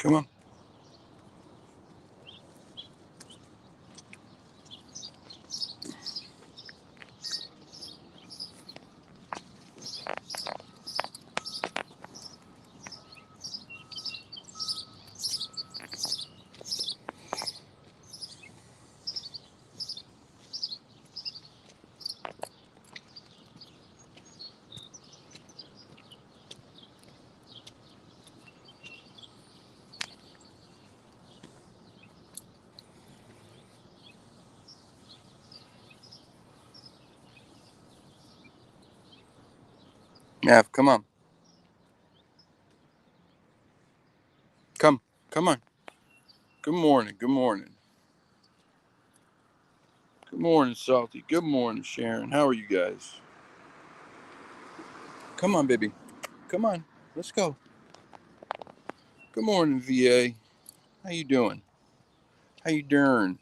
Come on. Mav, come on. Come. Come on. Good morning. Good morning. Good morning, Salty. Good morning, Sharon. How are you guys? Come on, baby. Come on. Let's go. Good morning, VA. How you doing? How you doing?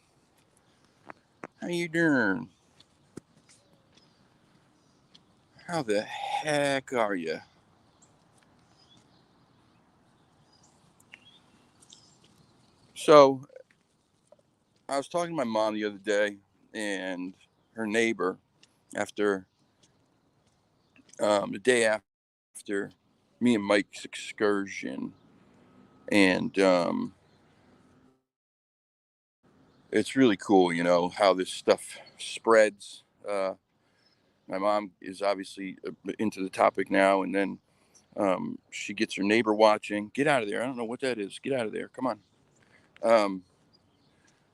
How you doing? How the heck are you? So, I was talking to my mom the other day, and her neighbor, after the day after me and Mike's excursion, and it's really cool, how this stuff spreads. My mom is obviously into the topic now, and then she gets her neighbor watching. Get out of there! I don't know what that is. Get out of there! Come on. Um,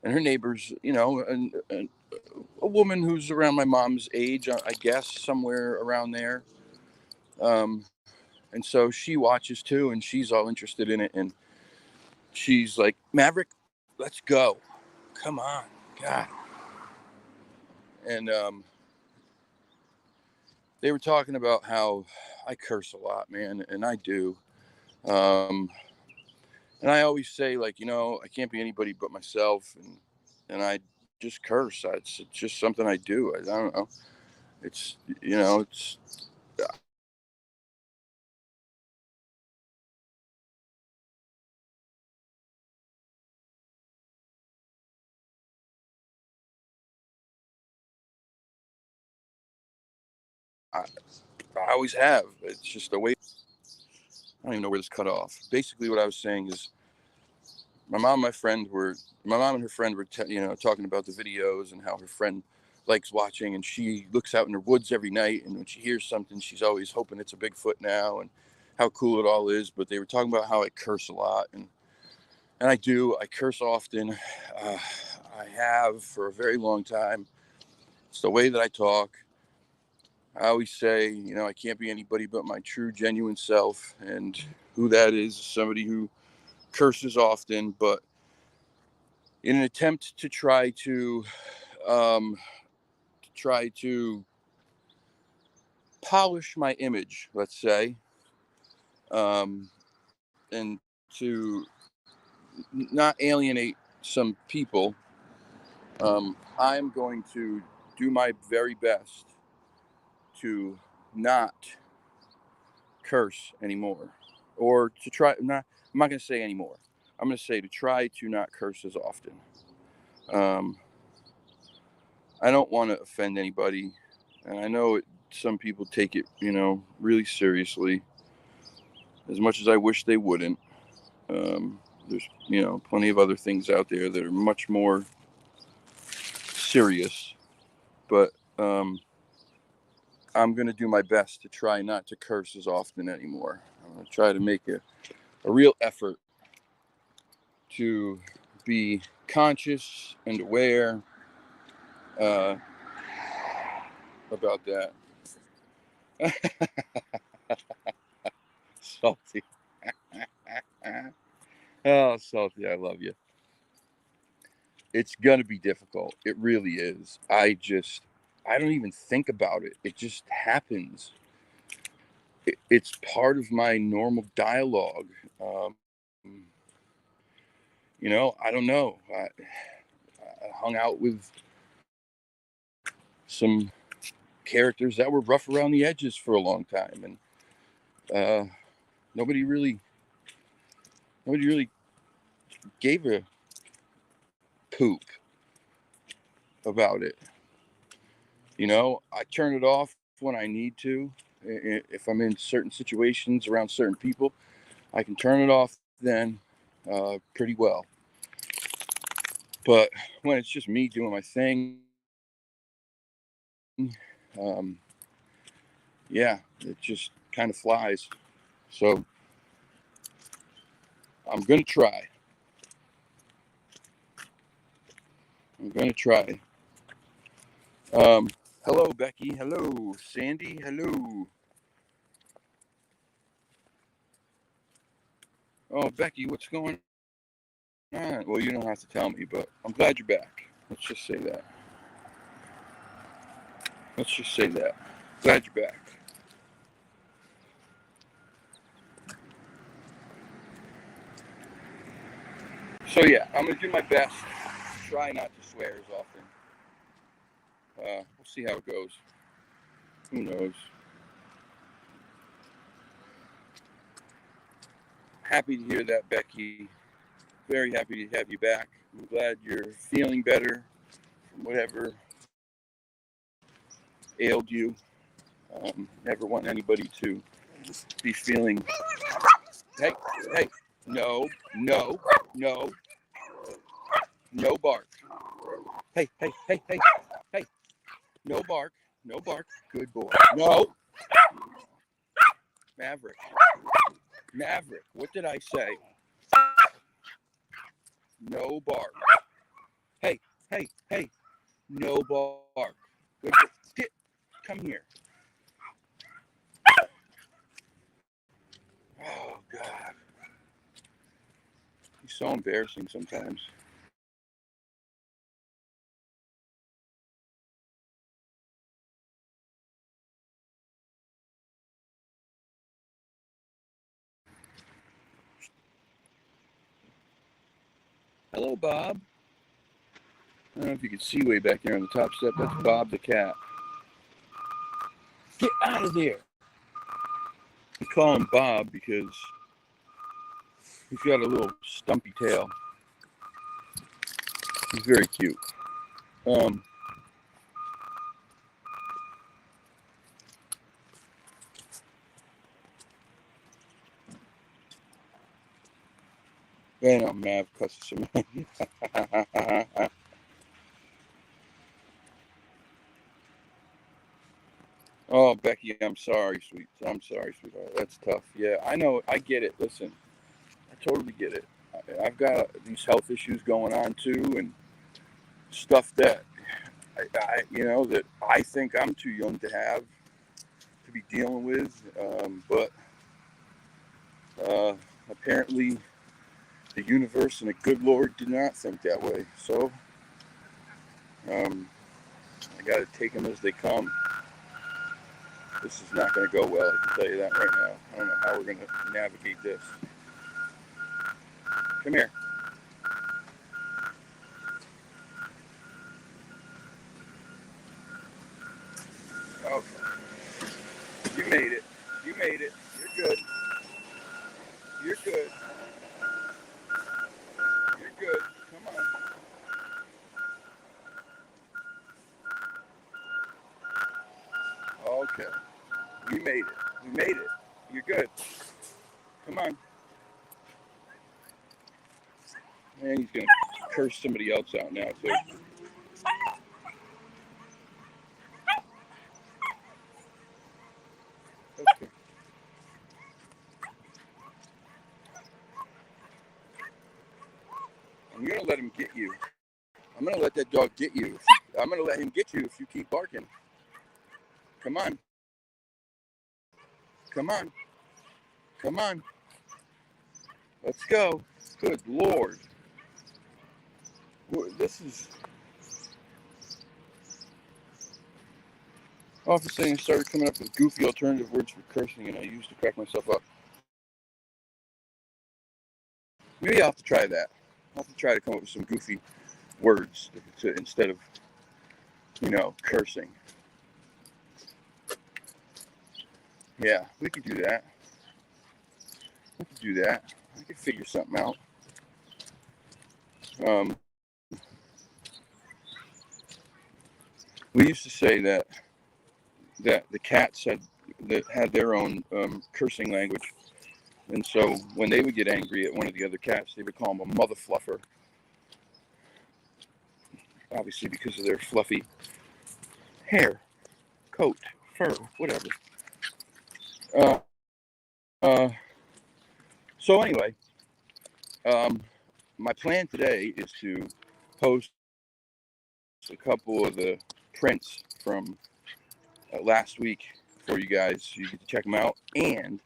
and her neighbor's, a woman who's around my mom's age, I guess, somewhere around there. Um, and so she watches too, and she's all interested in it. And she's like, "Maverick, let's go! Come on, God!" And they were talking about how I curse a lot, man, and I do. Um, and I always say, like, I can't be anybody but myself, and I just curse. It's just something I do. I don't know. It's it's. I, I always have. It's just a way. I don't even know where this cut off. Basically, what I was saying is, my mom and my mom and her friend were, talking about the videos and how her friend likes watching, and she looks out in her woods every night, and when she hears something, she's always hoping it's a Bigfoot now, and how cool it all is. But they were talking about how I curse a lot, and I do. I curse often. I have for a very long time. It's the way that I talk. I always say, I can't be anybody but my true, genuine self, and who that is somebody who curses often, but in an attempt to um, try to polish my image, let's say, um, and to not alienate some people. I'm going to do my very best to not curse anymore, or to try not. I'm not going to say anymore. I'm going to say to try to not curse as often. Um, I don't want to offend anybody, and I know some people take it, really seriously. As much as I wish they wouldn't. There's, plenty of other things out there that are much more serious, but I'm going to do my best to try not to curse as often anymore. I'm going to try to make a real effort to be conscious and aware uh, about that. Salty. Oh, Salty, I love you. It's going to be difficult. It really is. I don't even think about it. It just happens. It's part of my normal dialogue. Um, I don't know. I hung out with some characters that were rough around the edges for a long time, and uh, nobody really gave a poop about it. You know, I turn it off when I need to. If I'm in certain situations around certain people, I can turn it off then pretty well. But when it's just me doing my thing, yeah, it just kind of flies. So I'm going to try. Hello, Becky. Hello, Sandy. Hello. Oh, Becky, what's going on? Well, you don't have to tell me, but I'm glad you're back. Let's just say that. Glad you're back. So, yeah, I'm going to do my best. Try not to swear as often. We'll see how it goes. Who knows? Happy to hear that, Becky. Very happy to have you back. I'm glad you're feeling better from whatever ailed you. Never want anybody to be feeling, hey, no bark. Hey, no bark. Good boy. No. Maverick, what did I say? No bark. Hey, no bark. Good boy. Come here. Oh, God. He's so embarrassing sometimes. Hello, Bob. I don't know if you can see way back there on the top step. That's Bob the cat. Get out of there. We call him Bob because he's got a little stumpy tail. He's very cute. I know Mav cusses him. Oh, Becky, I'm sorry, sweetheart. That's tough. Yeah, I know. I get it. Listen, I totally get it. I've got these health issues going on too, and stuff that that I think I'm too young to have to be dealing with. But apparently, the universe and the good Lord did not think that way. So I got to take them as they come. This is not going to go well. I can tell you that right now. I don't know how we're going to navigate this. Come here. Okay. You made it. You're good. Come on. Okay. You made it. You're good. Come on. And he's going to curse somebody else out now, too. Okay. I'm going to let him get you. I'm going to let that dog get you. I'm going to let him get you if you keep barking. Come on. Let's go. Good Lord. This is... All of a sudden, I started coming up with goofy alternative words for cursing, and I used to crack myself up. Maybe I'll have to try that. I'll have to try to come up with some goofy words instead of, cursing. Yeah, we could do that. I could figure something out. Um, we used to say that the cats had their own cursing language, and so when they would get angry at one of the other cats, they would call them a mother fluffer, obviously because of their fluffy hair, coat, fur, whatever. Uh, uh, so anyway, um, my plan today is to post a couple of the prints from last week for you guys. So you get to check them out, and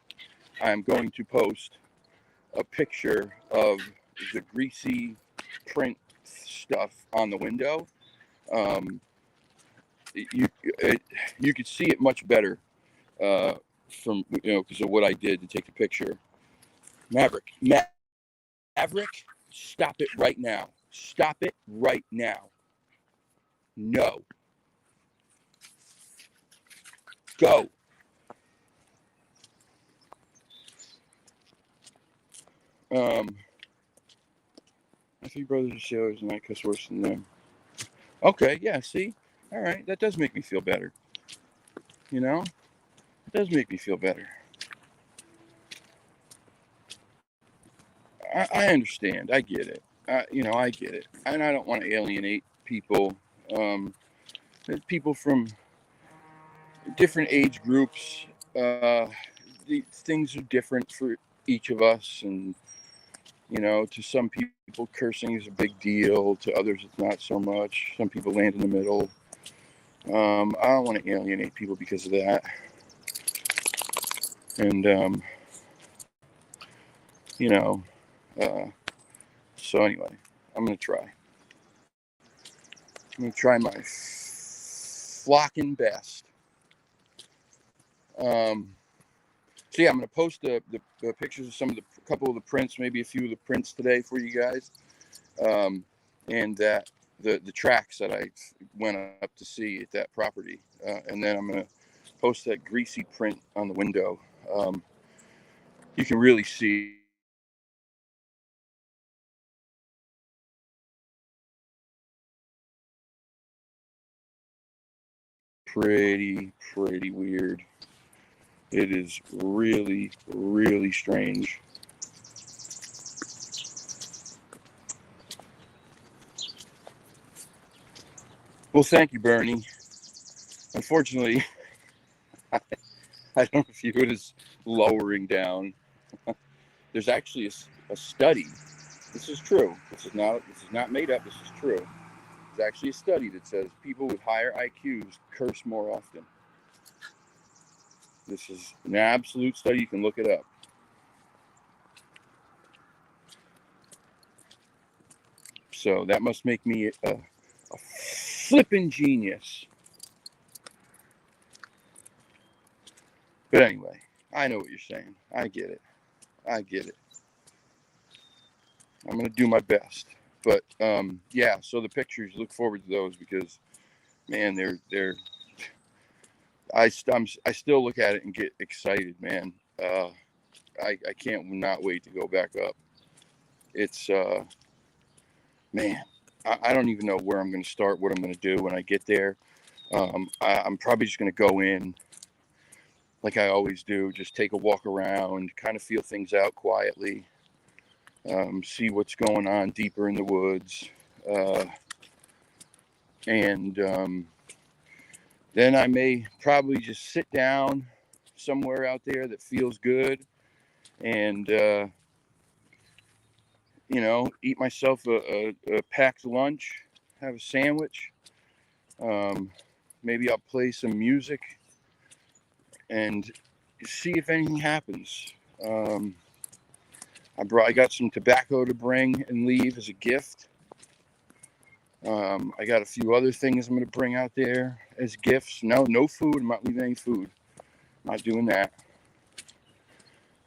I'm going to post a picture of the greasy print stuff on the window. Um, you could see it much better from because of what I did to take the picture. Maverick, stop it right now! Stop it right now! No, go. My three brothers are sailors, and I cuss worse than them. Okay, yeah, see, all right, that does make me feel better. You know, it does make me feel better. I understand. I get it. I get it, and I don't want to alienate people. Um, People from different age groups. Things are different for each of us, and to some people, cursing is a big deal. To others, it's not so much. Some people land in the middle. I don't want to alienate people because of that. And you know, uh, so anyway, I'm gonna try. I'm gonna try my flocking best. So yeah, I'm gonna post the pictures of a couple of the prints, maybe a few of the prints today for you guys, and that the tracks that I went up to see at that property, and then I'm gonna post that greasy print on the window. You can really see pretty weird. It is really, really strange. Well, thank you, Bernie. Unfortunately, I don't view it as lowering down. There's actually a study. This is true. This is not made up. This is true. There's actually a study that says people with higher IQs curse more often. This is an absolute study. You can look it up. So that must make me a flippin' genius. But anyway, I know what you're saying. I get it. I get it. I'm gonna do my best. But yeah. So the pictures, look forward to those because, man, they're. I still look at it and get excited, man. I can't not wait to go back up. It's man, I don't even know where I'm going to start, what I'm going to do when I get there. I'm probably just going to go in like I always do, just take a walk around, kind of feel things out quietly, see what's going on deeper in the woods, and then I may probably just sit down somewhere out there that feels good and eat myself a packed lunch, have a sandwich. Maybe I'll play some music and see if anything happens. I got some tobacco to bring and leave as a gift. I got a few other things I'm going to bring out there as gifts. No food. I'm not leaving any food. I'm not doing that.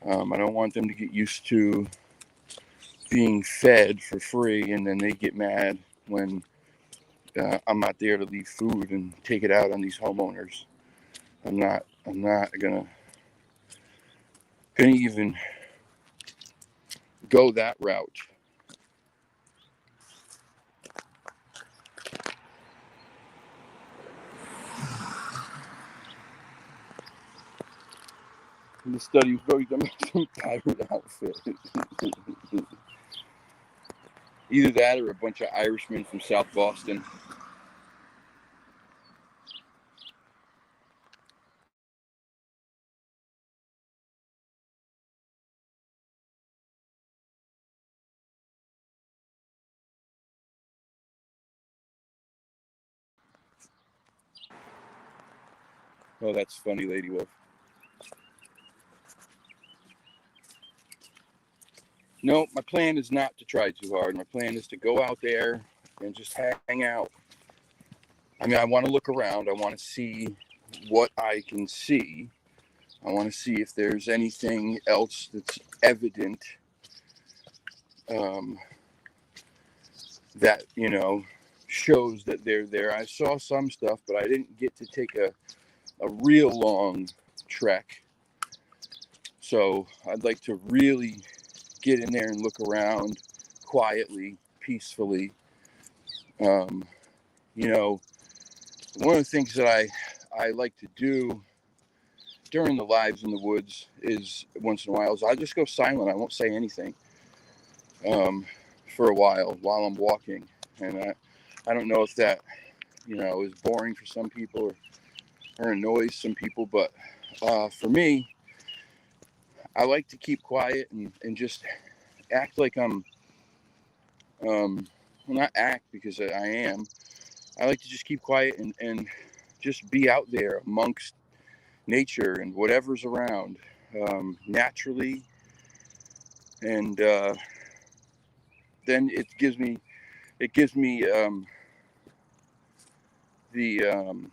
I don't want them to get used to being fed for free and then they get mad when I'm not there to leave food and take it out on these homeowners. I'm not gonna even go that route. In the study was very dumb. Some pirate outfit. Either that or a bunch of Irishmen from South Boston. Oh, that's funny, Lady Wolf. No, my plan is not to try too hard. My plan is to go out there and just hang out. I mean, I want to look around. I want to see what I can see. I want to see if there's anything else that's evident that, shows that they're there. I saw some stuff, but I didn't get to take a real long trek. So I'd like to really get in there and look around quietly, peacefully. One of the things that I like to do during the lives in the woods is once in a while is I just go silent. I won't say anything for a while I'm walking. And I don't know if that, is boring for some people or annoys some people, but for me, I like to keep quiet and just act like I'm, well, not act because I am. I like to just keep quiet and just be out there amongst nature and whatever's around naturally. And then it gives me the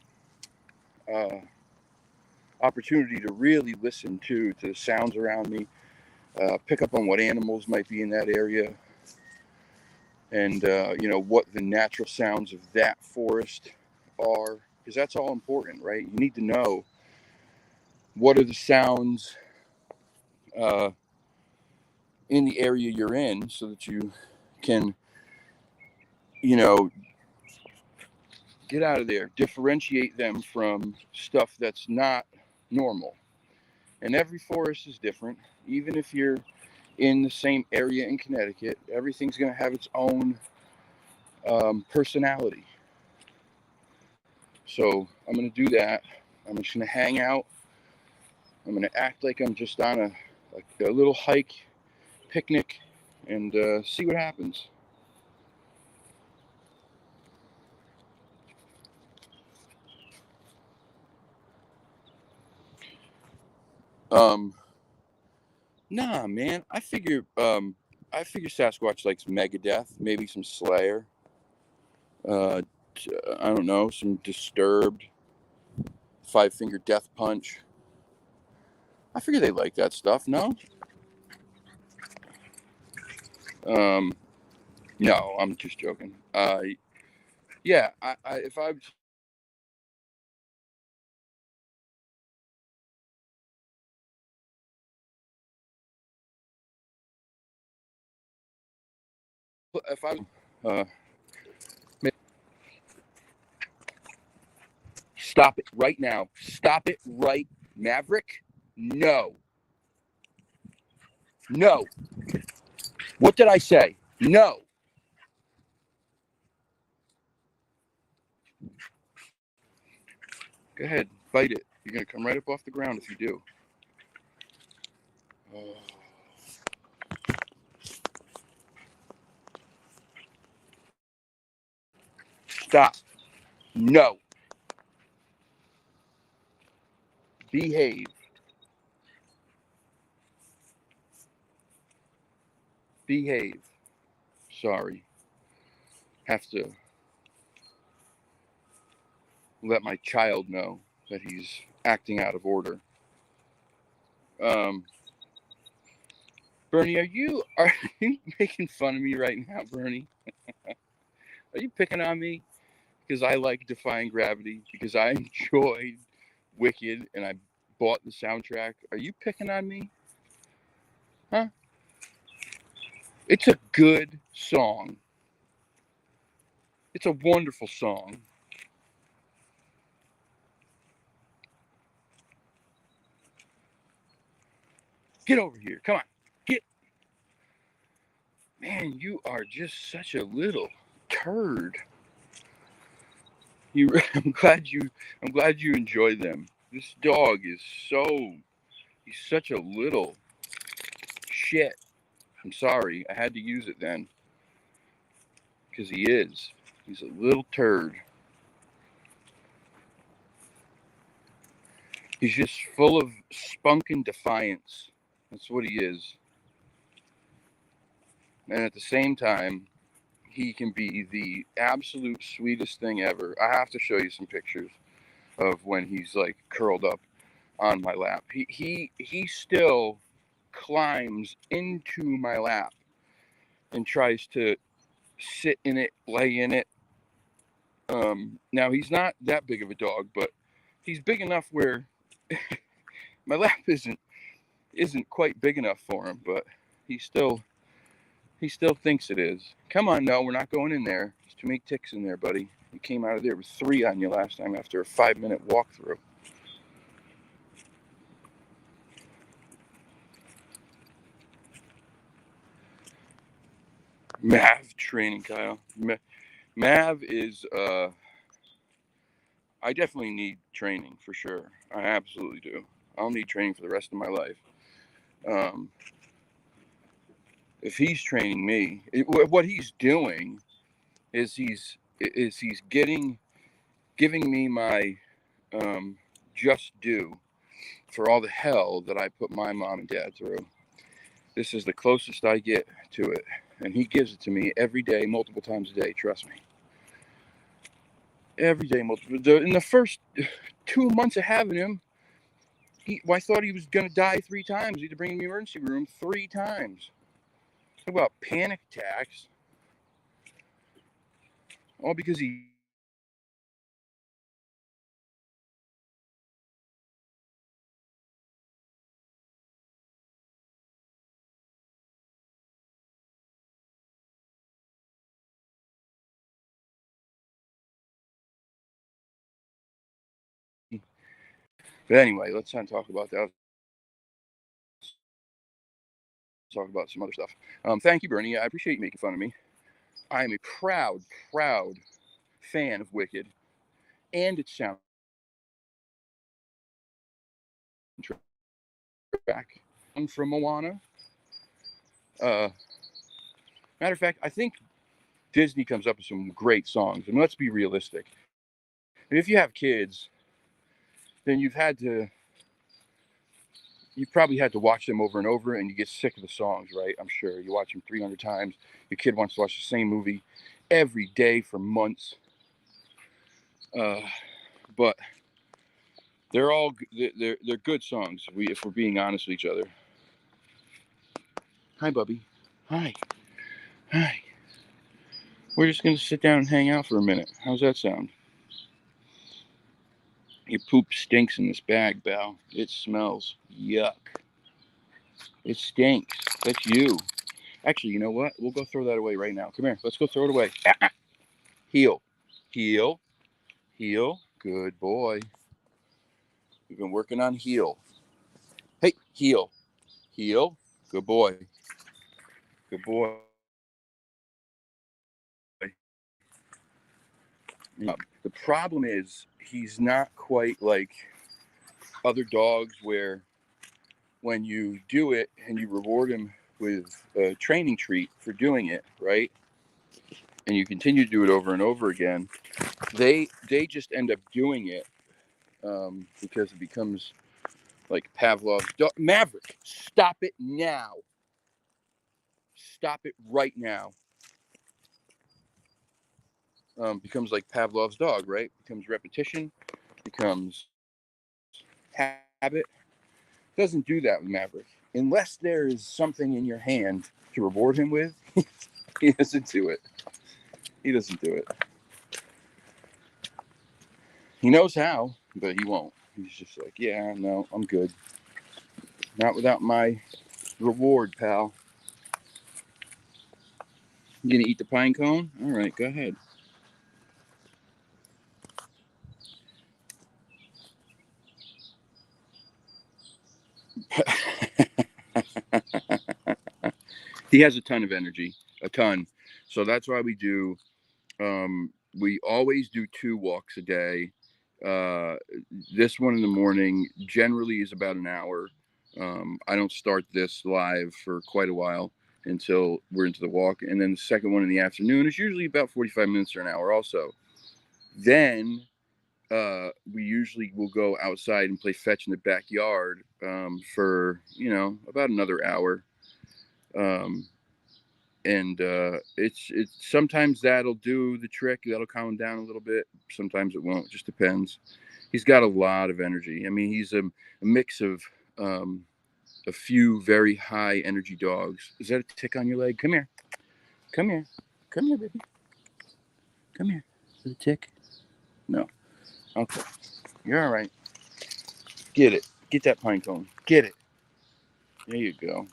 opportunity to really listen to the sounds around me, pick up on what animals might be in that area, and what the natural sounds of that forest are, because that's all important, right? You need to know what are the sounds in the area you're in so that you can, get out of there, differentiate them from stuff that's not normal. And every forest is different. Even if you're in the same area in Connecticut, everything's going to have its own personality. So I'm going to do that. I'm just going to hang out. I'm going to act like I'm just on a little hike, picnic, and see what happens. Nah, man. I figure Sasquatch likes Megadeth, maybe some Slayer. Uh, I don't know, some Disturbed, Five Finger Death Punch. I figure they like that stuff. No. Um, no, I'm just joking. Yeah. If I stop it right now. Stop it right, Maverick. No. No. What did I say? No. Go ahead, bite it. You're gonna come right up off the ground if you do. Oh. Stop. No. Behave. Behave. Sorry. Have to let my child know that he's acting out of order. Um, Bernie, are you making fun of me right now, Bernie? Are you picking on me? Because I like Defying Gravity, because I enjoyed Wicked, and I bought the soundtrack. Are you picking on me? Huh? It's a good song. It's a wonderful song. Get over here. Come on. Get. Man, you are just such a little turd. You, I'm glad you enjoy them. This dog is he's such a little shit. I'm sorry, I had to use it then. Because he's a little turd. He's just full of spunk and defiance. That's what he is. And at the same time, he can be the absolute sweetest thing ever. I have to show you some pictures of when he's like curled up on my lap. He still climbs into my lap and tries to sit in it, lay in it. Now he's not that big of a dog, but he's big enough where my lap isn't quite big enough for him, but he still thinks it is. Come on, no, we're not going in there. There's too many ticks in there, buddy. You came out of there with 3 on you last time after a 5-minute walkthrough. Mav training, Kyle. Mav is I definitely need training for sure. I absolutely do. I'll need training for the rest of my life. If he's training me, what he's doing is he's giving me my just due for all the hell that I put my mom and dad through. This is the closest I get to it, and he gives it to me every day, multiple times a day. Trust me. Every day, multiple. In the first 2 months of having him, I thought he was gonna die 3 times. He had to bring him to the emergency room 3 times. Talk about panic attacks. All because he. But anyway, let's not talk about that. Let's talk about some other stuff. Thank you, Bernie. I appreciate you making fun of me. I am a proud fan of Wicked and its soundtrack. I'm from Moana. Matter of fact, I think Disney comes up with some great songs. I mean, let's be realistic. If you have kids, then you've probably had to watch them over and over, and you get sick of the songs, right? I'm sure you watch them 300 times. Your kid wants to watch the same movie every day for months. But they're good songs. If we're being honest with each other. Hi, Bubby. Hi. We're just gonna sit down and hang out for a minute. How's that sound? Your poop stinks in this bag, Belle. It smells. Yuck. It stinks. That's you. Actually, you know what? We'll go throw that away right now. Come here. Let's go throw it away. Heel. Heel. Heel. Good boy. We've been working on heel. Hey, heel. Heel. Good boy. Good boy. The problem is he's not quite like other dogs where when you do it and you reward him with a training treat for doing it, right? And you continue to do it over and over again, they just end up doing it because it becomes like Pavlov's dog. Maverick, stop it now. Stop it right now. Becomes like Pavlov's dog, right? Becomes repetition, becomes habit. Doesn't do that with Maverick. Unless there is something in your hand to reward him with, he doesn't do it. He doesn't do it. He knows how, but he won't. He's just like, yeah, no, I'm good. Not without my reward, pal. You gonna eat the pine cone? All right, go ahead. He has a ton of energy, a ton. So that's why we always do 2 walks a day. Uh, this one in the morning generally is about an hour. I don't start this live for quite a while until we're into the walk. And then the second one in the afternoon is usually about 45 minutes or an hour also. Then we usually will go outside and play fetch in the backyard for, about another hour. Um, and it's sometimes that'll do the trick. That'll calm him down a little bit. Sometimes it won't. Just depends. He's got a lot of energy. I mean, he's a mix of um, a few very high energy dogs. Is that a tick on your leg? Come here. Come here. Come here, baby. Come here. Is it a tick? No. Okay. You're all right. Get it. Get that pine cone. Get it. There you go.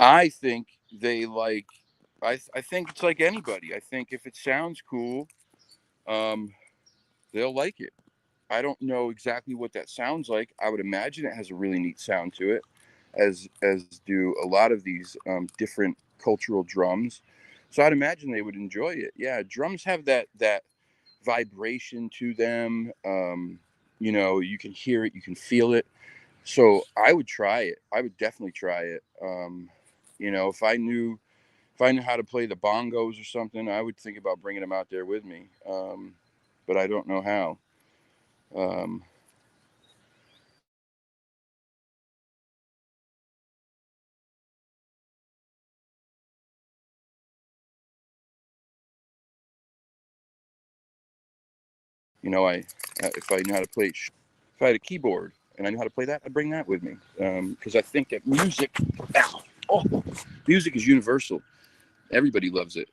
I think they like. I think it's like anybody. I think if it sounds cool, um, they'll like it. I don't know exactly what that sounds like. I would imagine it has a really neat sound to it, as do a lot of these different cultural drums. So I'd imagine they would enjoy it. Yeah, drums have that vibration to them. You can hear it, you can feel it. So I would try it. I would definitely try it. If I knew how to play the bongos or something, I would think about bringing them out there with me. But I don't know how. Um, I if I knew how to play, if I had a keyboard and I knew how to play that, I'd bring that with me because I think that music is universal. Everybody loves it.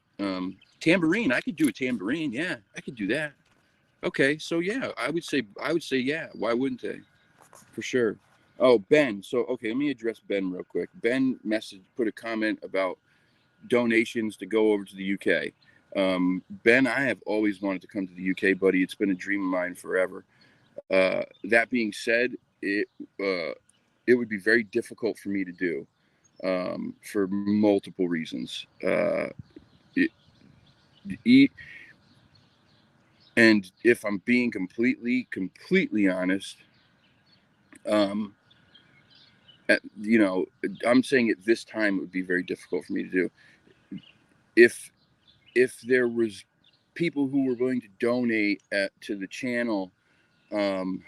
Tambourine, I could do a tambourine. Yeah, I could do that. Okay, so yeah, I would say yeah. Why wouldn't they? For sure. Oh, Ben. So okay, let me address Ben real quick. Ben put a comment about donations to go over to the UK. Ben, I have always wanted to come to the UK, buddy. It's been a dream of mine forever. That being said, it would be very difficult for me to do for multiple reasons. It, it, and if I'm being completely honest, um, you know, I'm saying at this time it would be very difficult for me to do. If there was people who were willing to donate to the channel, um,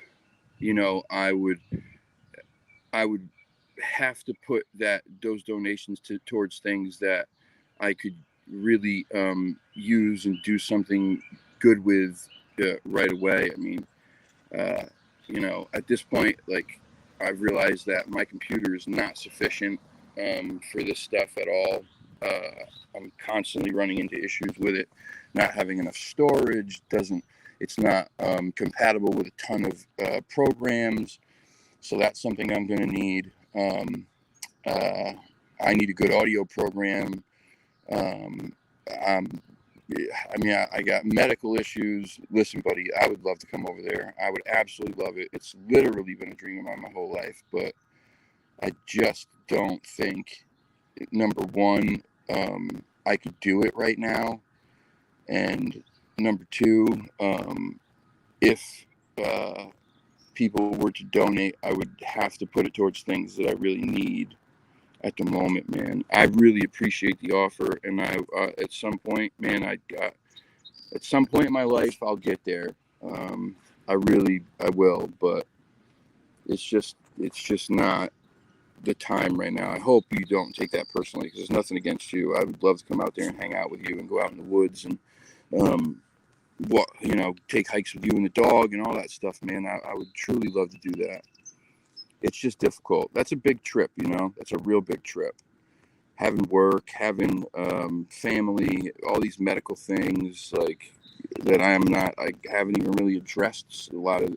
I would have to put those donations towards things that I could really use and do something good with right away. I mean, uh, at this point, like I've realized that my computer is not sufficient for this stuff at all. I'm constantly running into issues with it, not having enough storage. It's not compatible with a ton of programs. So that's something I'm going to need. Uh, I need a good audio program. Um, I'm, I got medical issues. Listen, buddy, I would love to come over there. I would absolutely love it. It's literally been a dream of mine my whole life, but I just don't think, number one, I could do it right now. And number two, if uh, people were to donate, I would have to put it towards things that I really need at the moment, man. I really appreciate the offer, and at some point, man, at some point in my life, I'll get there. I will, but it's just not the time right now. I hope you don't take that personally, because there's nothing against you. I would love to come out there and hang out with you and go out in the woods and um, take hikes with you and the dog and all that stuff, man. I would truly love to do that. It's just difficult. That's a big trip, That's a real big trip. Having work, having family, all these medical things like that. I haven't even really addressed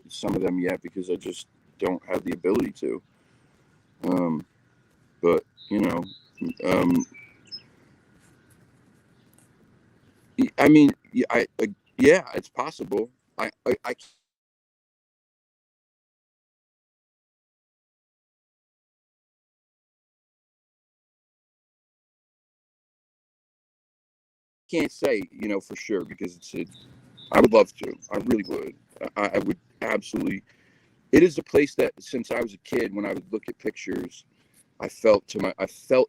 some of them yet because I just don't have the ability to. But um, I mean, yeah, yeah, it's possible. I can't say, for sure, because I would love to. I really would. I would absolutely. It is a place that since I was a kid, when I would look at pictures, I felt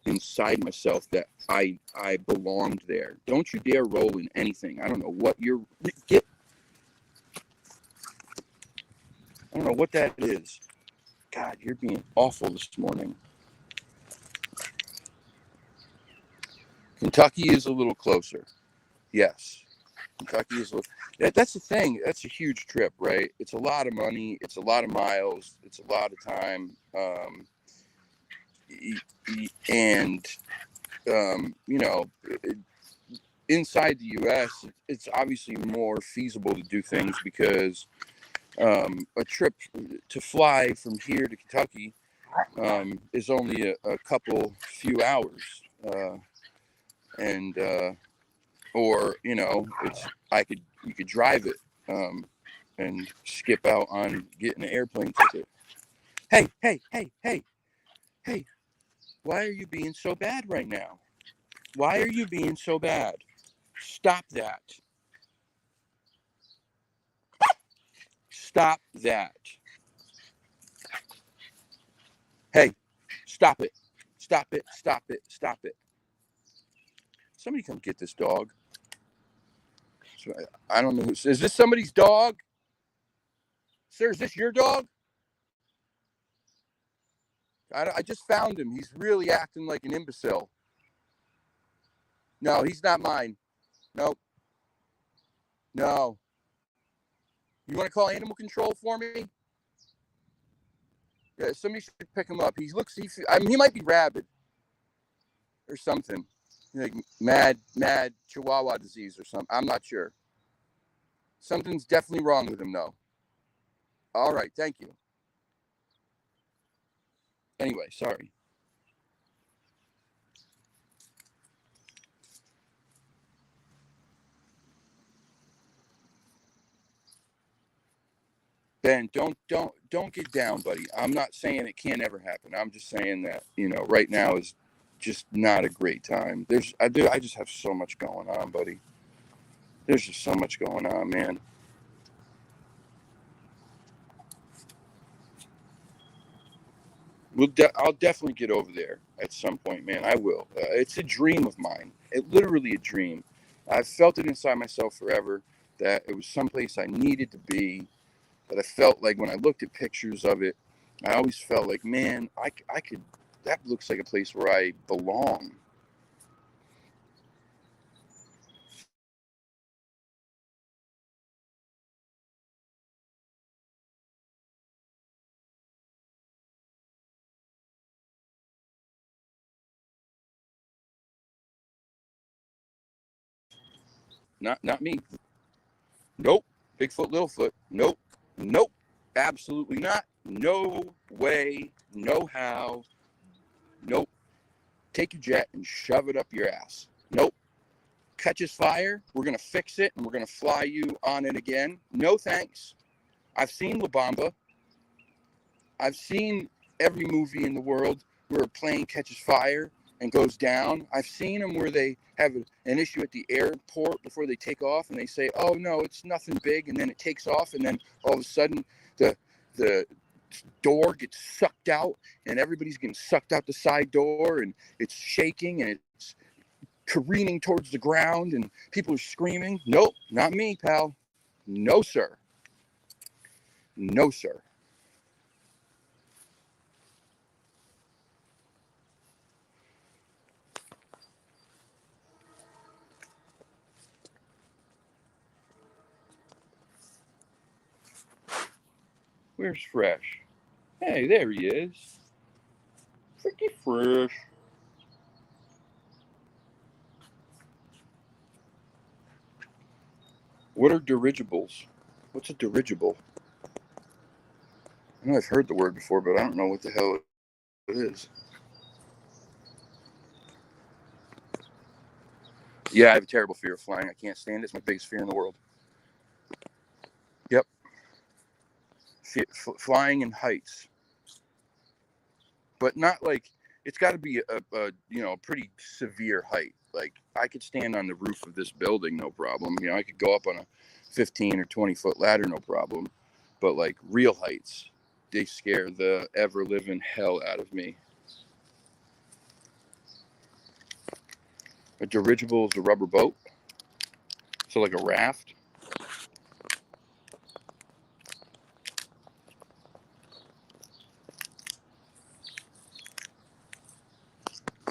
inside myself that I belonged there. Don't you dare roll in anything. I don't know what I don't know what that is. God, you're being awful this morning. Kentucky is a little closer. Yes. Kentucky is a little, that's the thing. That's a huge trip, right? It's a lot of money. It's a lot of miles. It's a lot of time. And, inside the U.S., it's obviously more feasible to do things because a trip to fly from here to Kentucky is only a few hours, and or you could drive it and skip out on getting an airplane ticket. Hey, hey, hey, hey, hey! Why are you being so bad right now? Why are you being so bad? Stop that! Stop that! Hey, stop it! Stop it! Stop it! Stop it! Somebody come get this dog. I don't know. Is this somebody's dog? Sir, is this your dog? I just found him. He's really acting like an imbecile. No, he's not mine. Nope. No. You want to call animal control for me? Yeah, somebody should pick him up. He might be rabid or something. Like mad Chihuahua disease or something. I'm not sure. Something's definitely wrong with him, though. All right, thank you. Anyway, sorry. Ben, don't get down, buddy. I'm not saying it can't ever happen. I'm just saying that, right now is just not a great time. I just have so much going on, buddy. There's just so much going on, man. I'll definitely get over there at some point, man. I will. It's a dream of mine. Literally a dream. I've felt it inside myself forever that it was someplace I needed to be. That I felt like when I looked at pictures of it, I always felt like, man, I could. That looks like a place where I belong. Not me. Nope. Bigfoot, Littlefoot. Nope. Nope. Absolutely not. No way. No how. Nope. Take your jet and shove it up your ass. Nope. Catches fire. We're going to fix it and we're going to fly you on it again. No thanks. I've seen La Bamba. I've seen every movie in the world where a plane catches fire and goes down. I've seen them where they have an issue at the airport before they take off and they say, oh, no, it's nothing big. And then it takes off. And then all of a sudden the door gets sucked out and everybody's getting sucked out the side door and it's shaking and it's careening towards the ground and people are screaming. Nope, not me, pal. No, sir. No, sir. Where's Fresh? Hey, there he is. Freaky Fresh. What are dirigibles? What's a dirigible? I know I've heard the word before, but I don't know what the hell it is. Yeah, I have a terrible fear of flying. I can't stand it. It's my biggest fear in the world. Yep. Flying in heights. But not like, it's got to be a pretty severe height. like I could stand on the roof of this building, no problem. You know, I could go up on a 15 or 20-foot ladder, no problem. But like real heights, they scare the ever living hell out of me. A dirigible is a rubber boat, so like a raft.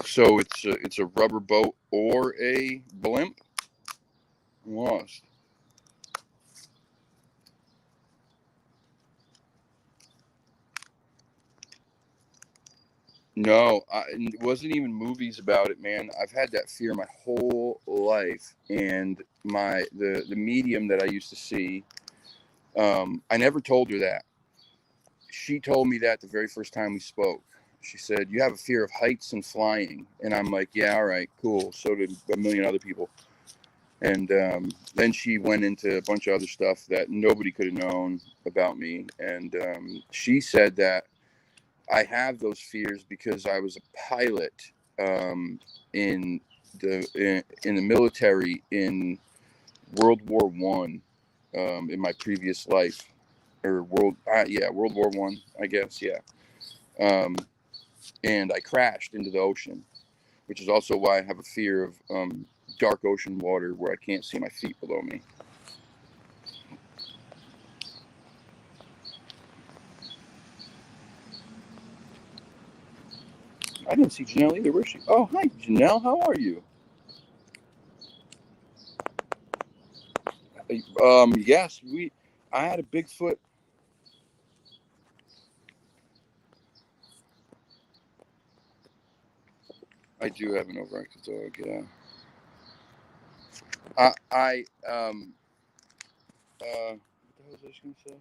So it's a rubber boat or a blimp. I'm lost. No, it wasn't even movies about it, man. I've had that fear my whole life, and the medium that I used to see, I never told her that. She told me that the very first time we spoke. She said, "You have a fear of heights and flying," and I'm like, "Yeah, all right, cool." So did a million other people. And then she went into a bunch of other stuff that nobody could have known about me, and she said that I have those fears because I was a pilot in the military in World War One in my previous life, or World War One, I guess, yeah. And I crashed into the ocean, which is also why I have a fear of dark ocean water where I can't see my feet below me. I didn't see Janelle either. Where's she? Oh, hi, Janelle. How are you? Yes, I had a Bigfoot. I do have an overactive dog. Yeah. What the hell was I just gonna say?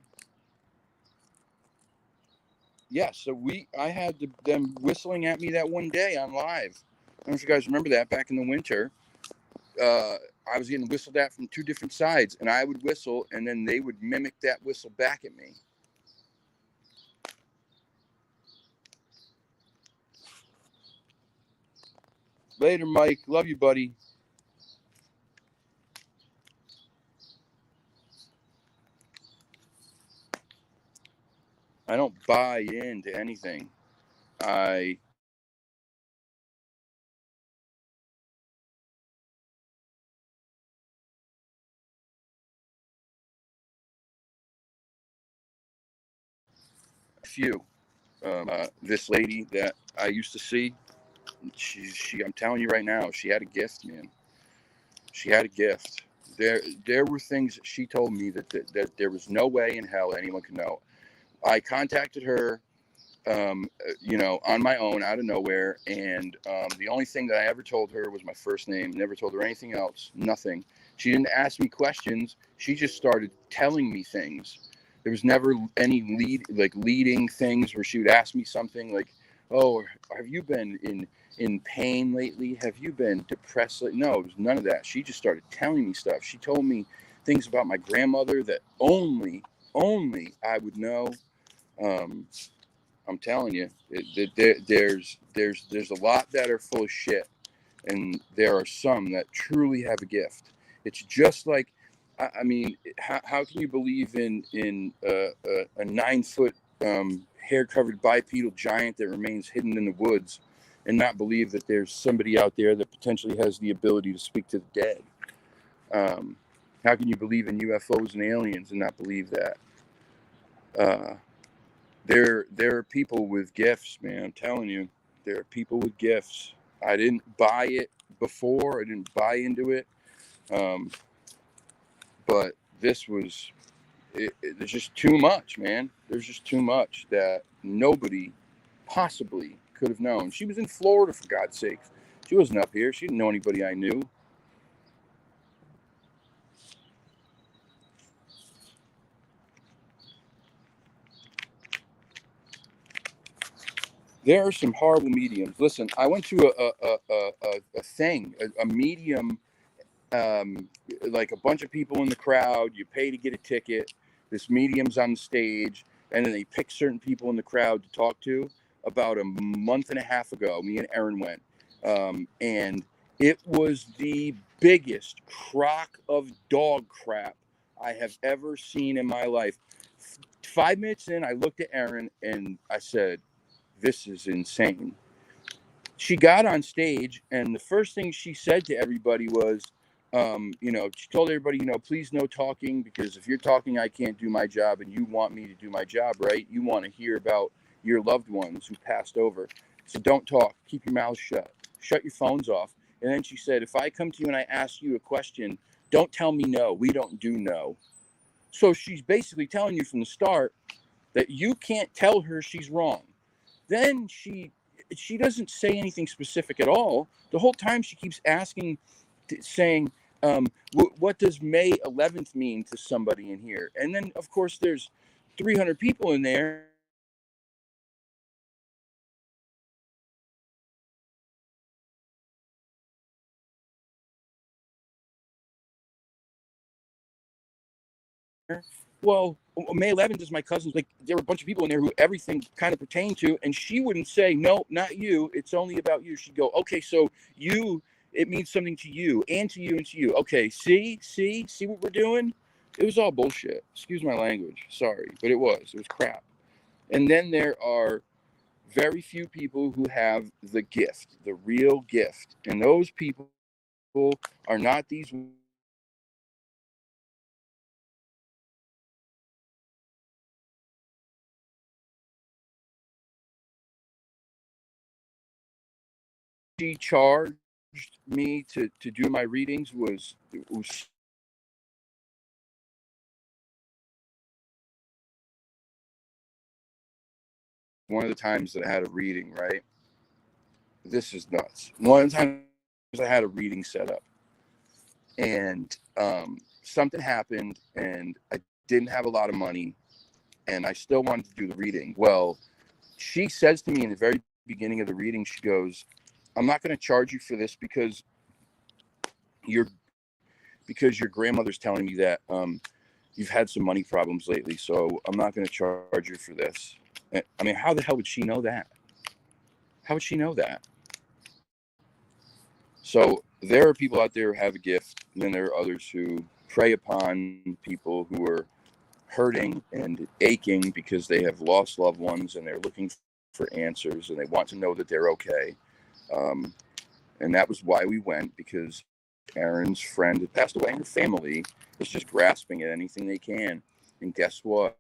Yeah. So I had them whistling at me that one day on live. I don't know if you guys remember that back in the winter. I was getting whistled at from two different sides, and I would whistle, and then they would mimic that whistle back at me. Later, Mike. Love you, buddy. I don't buy into anything. I few. This lady that I used to see, I'm telling you right now, she had a gift, man. She had a gift. There were things that she told me that there was no way in hell anyone could know. I contacted her, on my own out of nowhere, and the only thing that I ever told her was my first name. Never told her anything else. Nothing. She didn't ask me questions. She just started telling me things. There was never any leading things where she would ask me something like, "Oh, have you been in pain lately? Have you been depressed?" No, it was none of that. She just started telling me stuff. She told me things about my grandmother that only I would know. Um, I'm telling you, there's a lot that are full of shit, and there are some that truly have a gift. It's just like, I mean, how can you believe in a 9 foot hair covered bipedal giant that remains hidden in the woods, and not believe that there's somebody out there that potentially has the ability to speak to the dead? How can you believe in UFOs and aliens and not believe that? Uh, there are people with gifts, man. I'm telling you, there are people with gifts. I didn't buy it before. I didn't buy into it. Um, but this was there's just too much, man. There's just too much that nobody possibly could have known. She was in Florida, for God's sakes. She wasn't up here. She didn't know anybody I knew. There are some horrible mediums. Listen, I went to a thing, a medium, like a bunch of people in the crowd. You pay to get a ticket. This medium's on the stage, and then they pick certain people in the crowd to talk to. About a month and a half ago, me and Aaron went, and It was the biggest crock of dog crap I have ever seen in my life. 5 minutes in, I looked at Erin and I said, "This is insane." She got on stage, and the first thing she said to everybody was, she told everybody, please no talking, because if you're talking, I can't do my job, and you want me to do my job, right? You want to hear about your loved ones who passed over. So don't talk. Keep your mouth shut. Shut your phones off. And then she said, if I come to you and I ask you a question, don't tell me no. We don't do no. So she's basically telling you from the start that you can't tell her she's wrong. Then she doesn't say anything specific at all. The whole time she keeps saying, what does May 11th mean to somebody in here? And then, of course, there's 300 people in there. Well, May 11th is my cousin's. Like, there were a bunch of people in there who everything kind of pertained to, and she wouldn't say, no, not you. It's only about you. She'd go, okay, so you, it means something to you and to you and to you. Okay, see what we're doing? It was all bullshit. Excuse my language. Sorry, but it was crap. And then there are very few people who have the gift, the real gift. And those people are not these she charged me to do my readings was one of the times that I had a reading, right? This is nuts. One of the times I had a reading set up, and something happened, and I didn't have a lot of money, and I still wanted to do the reading. Well, she says to me in the very beginning of the reading, she goes, I'm not going to charge you for this because your grandmother's telling me that you've had some money problems lately, so I'm not going to charge you for this. I mean, how the hell would she know that? How would she know that? So there are people out there who have a gift, and then there are others who prey upon people who are hurting and aching because they have lost loved ones and they're looking for answers and they want to know that they're okay. Um, and that was why we went, because Erin's friend had passed away and her family is just grasping at anything they can. And guess what?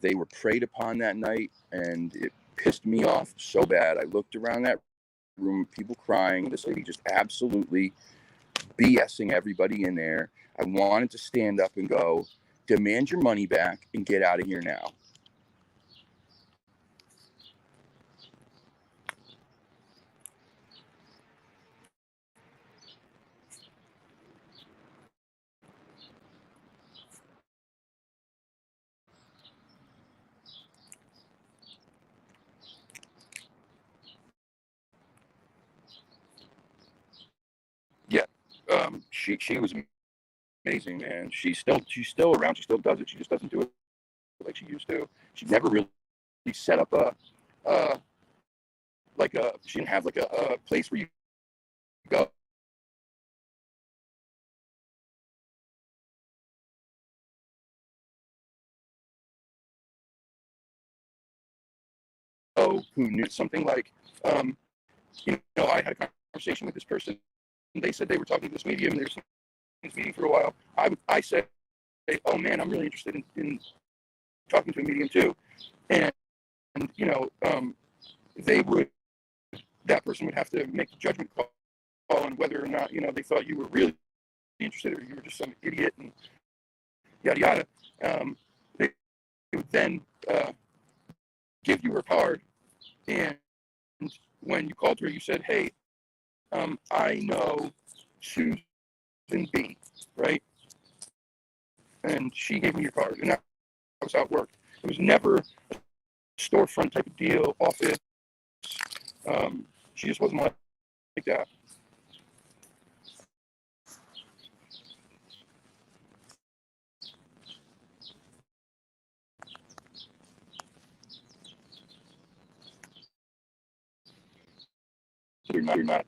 They were preyed upon that night, and it pissed me off so bad. I looked around that room, people crying, this lady just absolutely BSing everybody in there. I wanted to stand up and go, demand your money back and get out of here now. Yeah, she was amazing, man. She's still around. She still does it. She just doesn't do it like she used to. She never really set up uh, she didn't have like a place where you go who knew something like, um, I had a conversation with this person. And they said they were talking to this medium, and they were this meeting for a while. I said, oh man, I'm really interested in talking to a medium too. And they would that person would have to make a judgment call on whether or not they thought you were really interested or you were just some idiot and yada yada. They would then give you her card, and when you called her, you said, "Hey, I know Susan B, right?" And she gave me your card, and that was how it worked. It was never a storefront type of deal, office. She just wasn't like that. You're not